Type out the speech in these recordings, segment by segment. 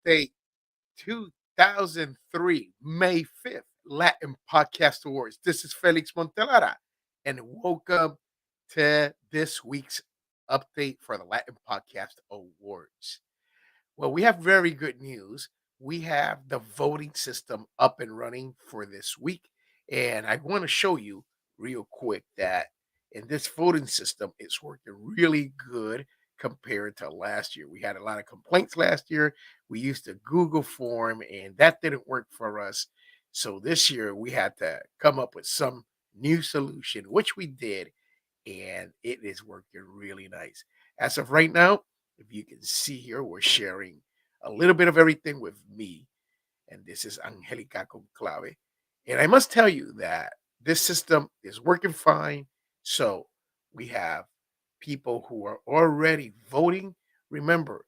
Update 2003, May 5th, Latin Podcast Awards. This is Felix Montelara, and welcome to this week's update for the Latin Podcast Awards. Well, we have very good news. We have the voting system up and running for this week. And I want to show you real quick that in this voting system, it's working really good compared to last year. We had a lot of complaints last year. We used a Google form, and that didn't work for us. So this year, we had to come up with some new solution, which we did, and it is working really nice. As of right now, if you can see here, we're sharing a little bit of everything with me, and this is Angelica Conclave. And I must tell you that this system is working fine. So we have people who are already voting. Remember,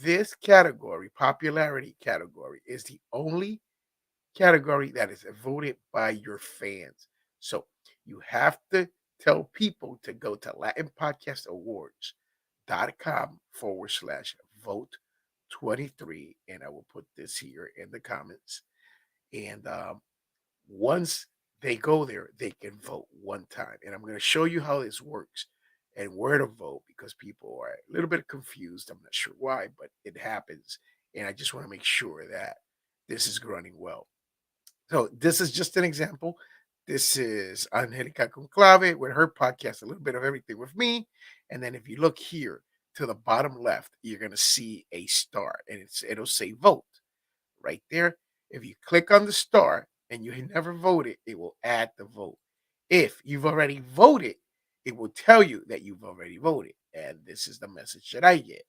this category, popularity category, is the only category that is voted by your fans. So you have to tell people to go to LatinPodcastAwards.com/vote 23. And I will put this here in the comments. And once they go there, they can vote one time. And I'm going to show you how this works and where to vote because people are a little bit confused. I'm not sure why, but it happens. And I just want to make sure that this is running well. So this is just an example. This is Angelica Conclave with her podcast, a little bit of everything with me. And then if you look here to the bottom left, you're going to see a star and it'll say vote right there. If you click on the star and you never voted, it will add the vote. If you've already voted, it will tell you that you've already voted. And this is the message that I get.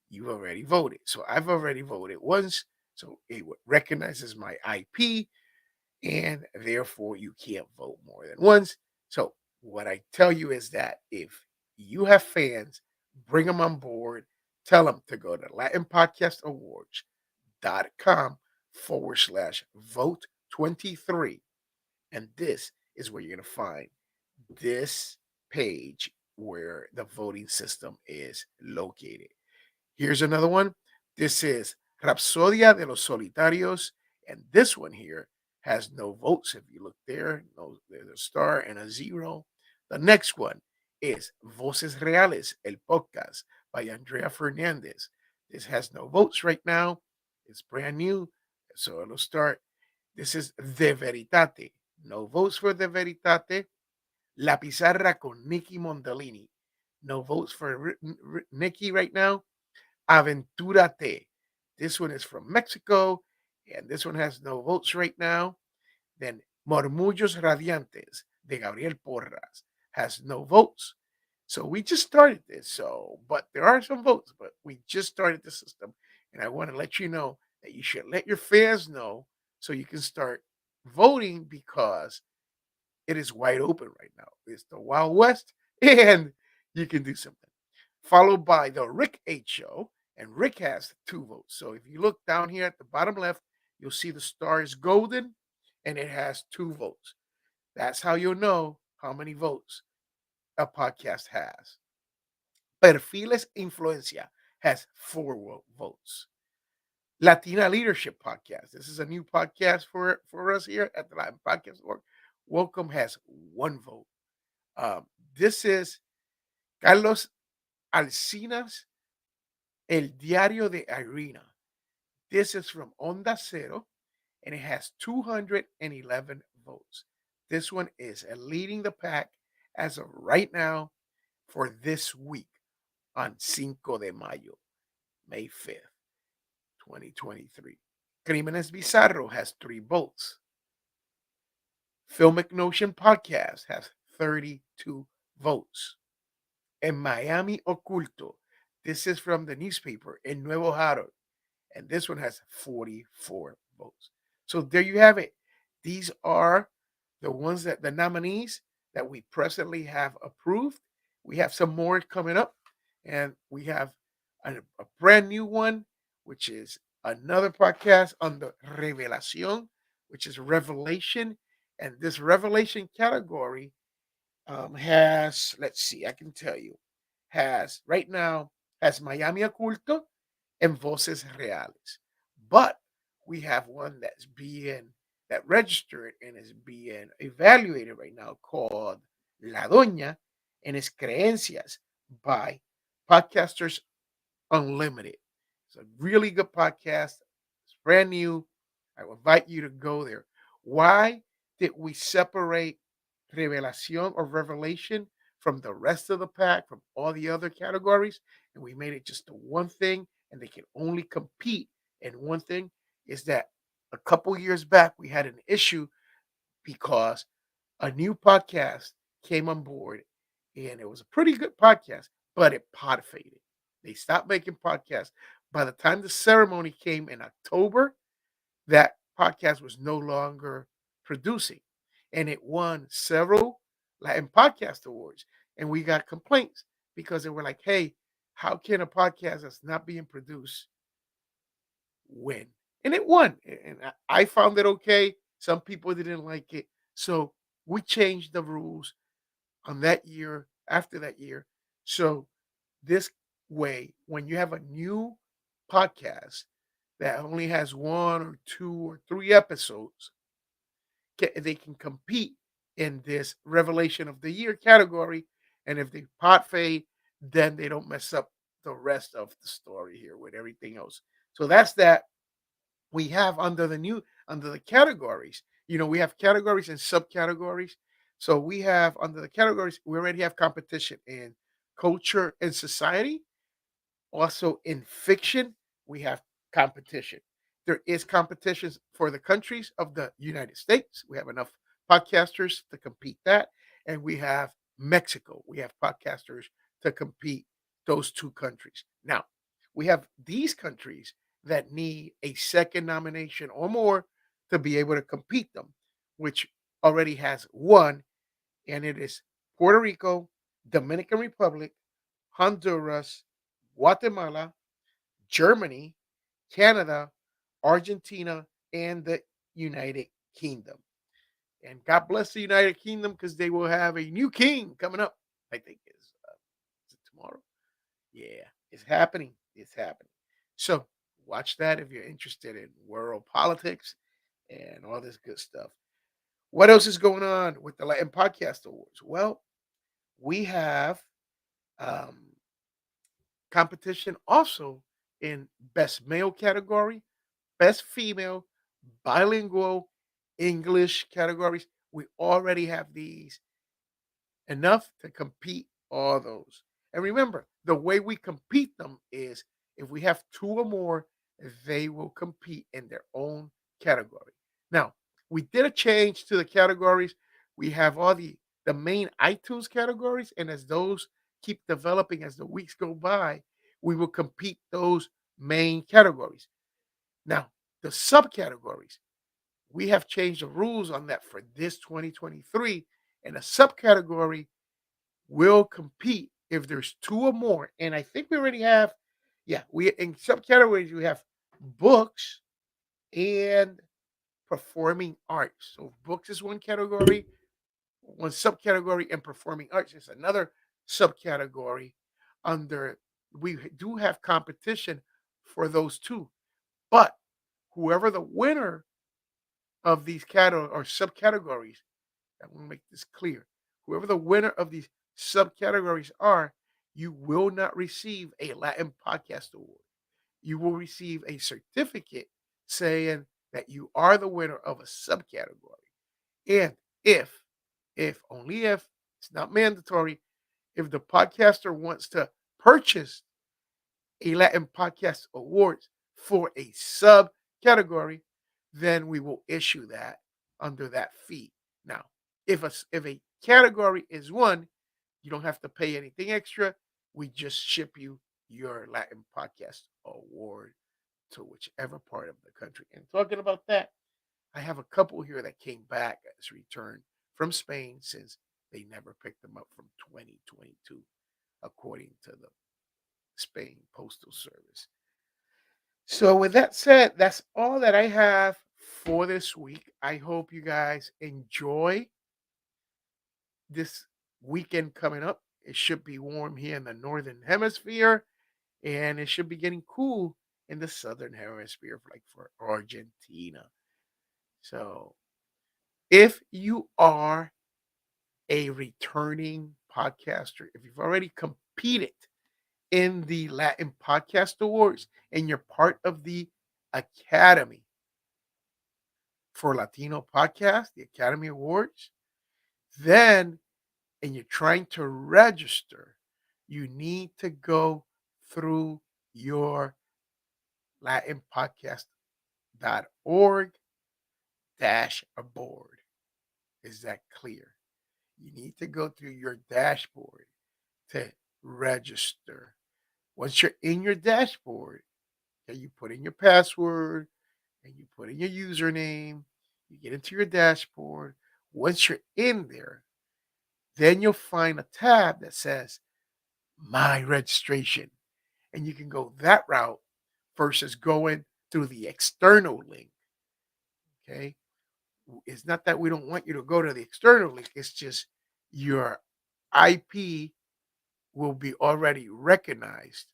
You've already voted. So I've already voted once. So it recognizes my IP and therefore you can't vote more than once. So what I tell you is that if you have fans, bring them on board, tell them to go to LatinPodcastAwards.com/vote 23. And this is where you're going to find this page where the voting system is located. Here's another one. This is Rapsodia de los Solitarios. And this one here has no votes. If you look there, no, there's a star and a zero. The next one is Voces Reales, el podcast by Andrea Fernandez. This has no votes right now. It's brand new. So it'll start. This is De Veritate. No votes for De Veritate. La Pizarra con Nikki Mondolini. No votes for Nikki right now. Aventurate. This one is from Mexico, and this one has no votes right now. Then Mormullos Radiantes de Gabriel Porras has no votes. So we just started this. So, but there are some votes, but we just started the system. And I want to let you know that you should let your fans know so you can start voting because it is wide open right now. It's the Wild West, and you can do something. Followed by the Rick H Show, and Rick has 2 votes. So if you look down here at the bottom left, you'll see the star is golden, and it has 2 votes. That's how you'll know how many votes a podcast has. Perfiles Influencia has 4 votes. Latina Leadership Podcast. This is a new podcast for us here at the Latin Podcast Org. Welcome has 1 vote. This is Carlos Alcinas, El Diario de Irina. This is from Onda Cero, and it has 211 votes. This one is leading the pack as of right now for this week on Cinco de Mayo, May 5th, 2023. Crímenes Bizarro has 3 votes. Filmic Notion Podcast has 32 votes. En Miami Oculto, this is from the newspaper El Nuevo Herald, and this one has 44 votes. So there you have it. These are the nominees that we presently have approved. We have some more coming up, and we have a brand new one, which is another podcast on the Revelación, which is Revelation. And this Revelation category has, let's see, I can tell you, has right now has Miami Oculto and Voces Reales. But we have one that registered and is being evaluated right now called La Doña and its Creencias by Podcasters Unlimited. It's a really good podcast. It's brand new. I invite you to go there. Why did we separate Revelación or Revelation from the rest of the pack, from all the other categories? And we made it just the one thing, and they can only compete in one thing. Is that a couple years back, we had an issue because a new podcast came on board, and it was a pretty good podcast, but it pod faded. They stopped making podcasts. By the time the ceremony came in October, that podcast was no longer producing, and it won several Latin podcast awards. And we got complaints because they were like, "Hey, how can a podcast that's not being produced win?" And it won. And I found it okay. Some people didn't like it, so we changed the rules on that year, after that year. So this way, when you have a new podcast that only has one or two or three episodes, they can compete in this Revelation of the Year category. And if they pot fade, then they don't mess up the rest of the story here with everything else. So that's that. We have under the categories, we have categories and subcategories. So we have under the categories, we already have competition in culture and society. Also in fiction, we have competition. There is competitions for the countries of the United States. We have enough podcasters to compete that. And we have Mexico. We have podcasters to compete those two countries. Now, we have these countries that need a second nomination or more to be able to compete them, which already has one, and it is Puerto Rico, Dominican Republic, Honduras, Guatemala, Germany, Canada, Argentina, and the United Kingdom. And God bless the United Kingdom because they will have a new king coming up. I think is it tomorrow? Yeah, it's happening. It's happening. So watch that if you're interested in world politics and all this good stuff. What else is going on with the Latin Podcast Awards? Well, we have um, competition also in best male category, best female, bilingual, English categories. We already have these enough to compete all those. And remember, the way we compete them is if we have two or more, they will compete in their own category. Now, we did a change to the categories. We have all the main iTunes categories, and as those keep developing as the weeks go by, we will compete those main categories. Now, the subcategories, we have changed the rules on that for this 2023, and a subcategory will compete if there's two or more. And I think we already have, yeah, we in subcategories we have books and performing arts. So books is one category, one subcategory, and performing arts is another subcategory. Under we do have competition for those two, but whoever the winner of these categories or subcategories, I want to make this clear. Whoever the winner of these subcategories are, you will not receive a Latin Podcast Award. You will receive a certificate saying that you are the winner of a subcategory. And if, only if, it's not mandatory, if the podcaster wants to purchase a Latin Podcast Awards for a subcategory, then we will issue that under that fee. Now, if a category is one, you don't have to pay anything extra. We just ship you your Latin Podcast Award to whichever part of the country. And talking about that, I have a couple here that came back as returned from Spain since they never picked them up from 2022, according to the Spain Postal Service. So, with that said, that's all that I have for this week. I hope you guys enjoy this weekend coming up. It should be warm here in the northern hemisphere, and it should be getting cool in the southern hemisphere, like for Argentina. So if you are a returning podcaster, if you've already competed in the Latin Podcast Awards and you're part of the Academy for Latino Podcast, the Academy Awards, then and you're trying to register, you need to go through your latinpodcast.org dashboard. Is that clear? You need to go through your dashboard to register. Once you're in your dashboard, okay, you put in your password and you put in your username, you get into your dashboard. Once you're in there, then you'll find a tab that says My Registration. And you can go that route versus going through the external link. Okay. It's not that we don't want you to go to the external link, it's just your IP will be already recognized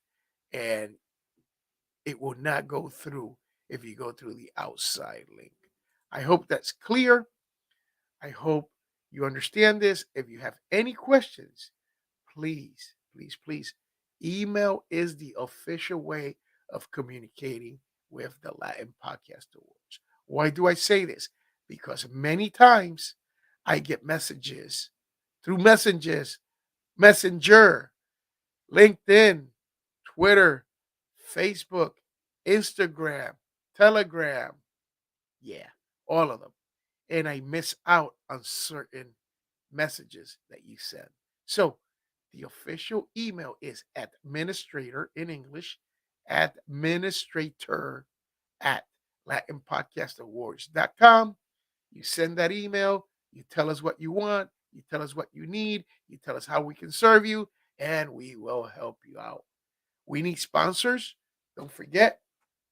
and it will not go through if you go through the outside link. I hope that's clear. I hope you understand this. If you have any questions, please, please, please, email is the official way of communicating with the Latin Podcast Awards. Why do I say this? Because many times I get messages through Messenger, LinkedIn, Twitter, Facebook, Instagram, Telegram. Yeah, all of them. And I miss out on certain messages that you send. So the official email is administrator in English, administrator at LatinPodcastAwards.com. You send that email, you tell us what you want, you tell us what you need, you tell us how we can serve you, and we will help you out. We need sponsors. Don't forget,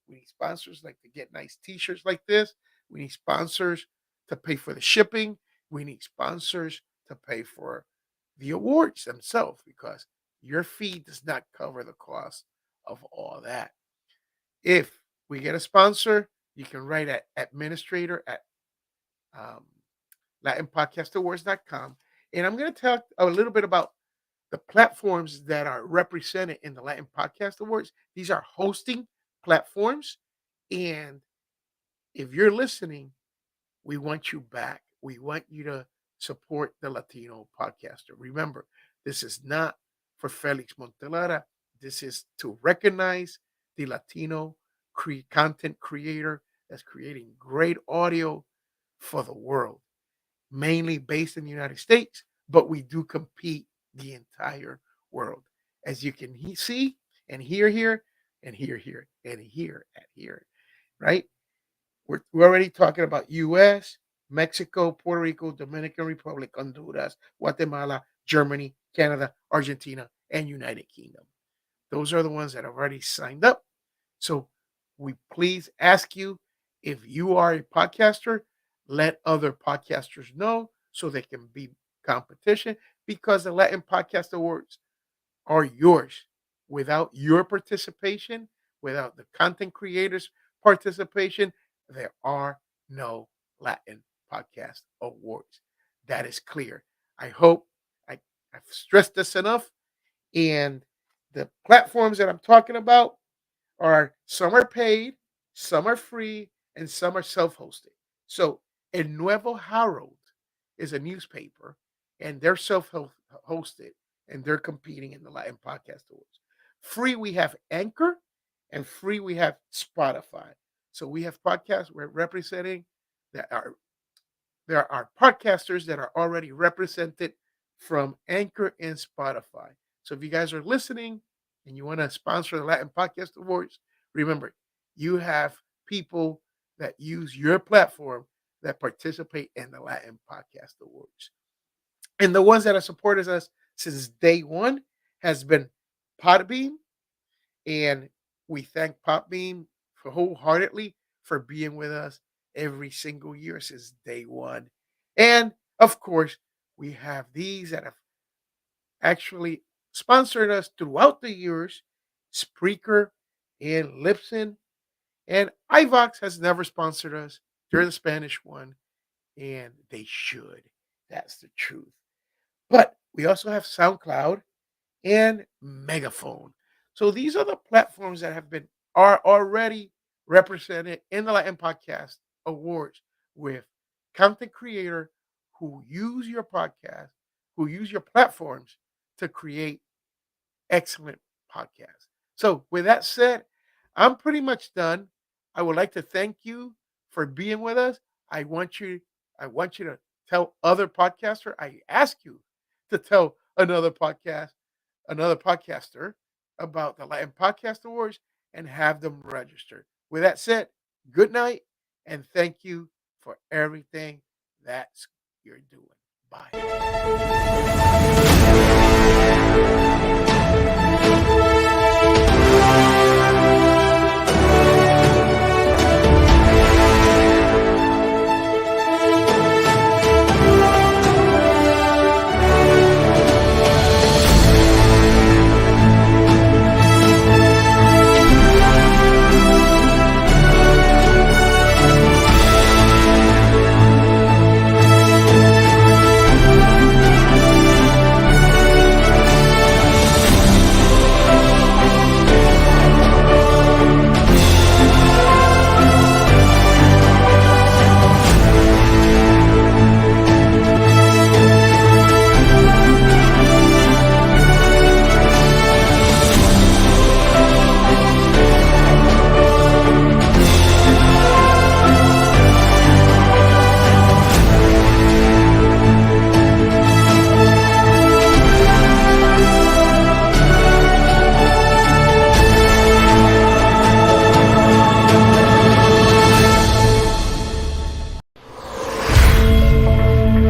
we need sponsors like to get nice t-shirts like this. We need sponsors to pay for the shipping. We need sponsors to pay for the awards themselves because your fee does not cover the cost of all that. If we get a sponsor, you can write at administrator at um, LatinPodcastAwards.com. And I'm going to talk a little bit about the platforms that are represented in the Latin Podcast Awards. These are hosting platforms. And if you're listening, we want you back. We want you to support the Latino podcaster. Remember, this is not for Felix Montelara. This is to recognize the Latino content creator that's creating great audio for the world, mainly based in the United States, but we do compete the entire world. As you can see and hear here and hear here and hear at here, right? We're already talking about US, Mexico, Puerto Rico, Dominican Republic, Honduras, Guatemala, Germany, Canada, Argentina, and United Kingdom. Those are the ones that have already signed up. So we please ask you if you are a podcaster, let other podcasters know so they can be competition because the Latin Podcast Awards are yours. Without your participation, without the content creators' participation, there are no Latin Podcast Awards. That is clear. I hope I've stressed this enough. And the platforms that I'm talking about are some are paid, some are free, and some are self-hosted. So, El Nuevo Herald is a newspaper, and they're self-hosted, and they're competing in the Latin Podcast Awards. Free, we have Anchor, and free, we have Spotify. So we have podcasts we're representing that are there are podcasters that are already represented from Anchor and Spotify. So if you guys are listening and you want to sponsor the Latin Podcast Awards, remember, you have people that use your platform that participate in the Latin Podcast Awards. And the ones that have supported us since day one has been Podbeam, and we thank Podbeam for wholeheartedly for being with us every single year since day one. And of course, we have these that have actually sponsored us throughout the years: Spreaker and Lipson and iVox has never sponsored us. They're the Spanish one, and they should. That's the truth. But we also have SoundCloud and Megaphone. So these are the platforms that are already represented in the Latin Podcast Awards with content creator who use your podcast, who use your platforms to create excellent podcasts. So with that said, I'm pretty much done. I would like to thank you for being with us. I want you I want you to tell other podcaster. I ask you to tell another podcaster about the Latin Podcast Awards and have them register. With that said, good night and thank you for everything that you're doing. Bye.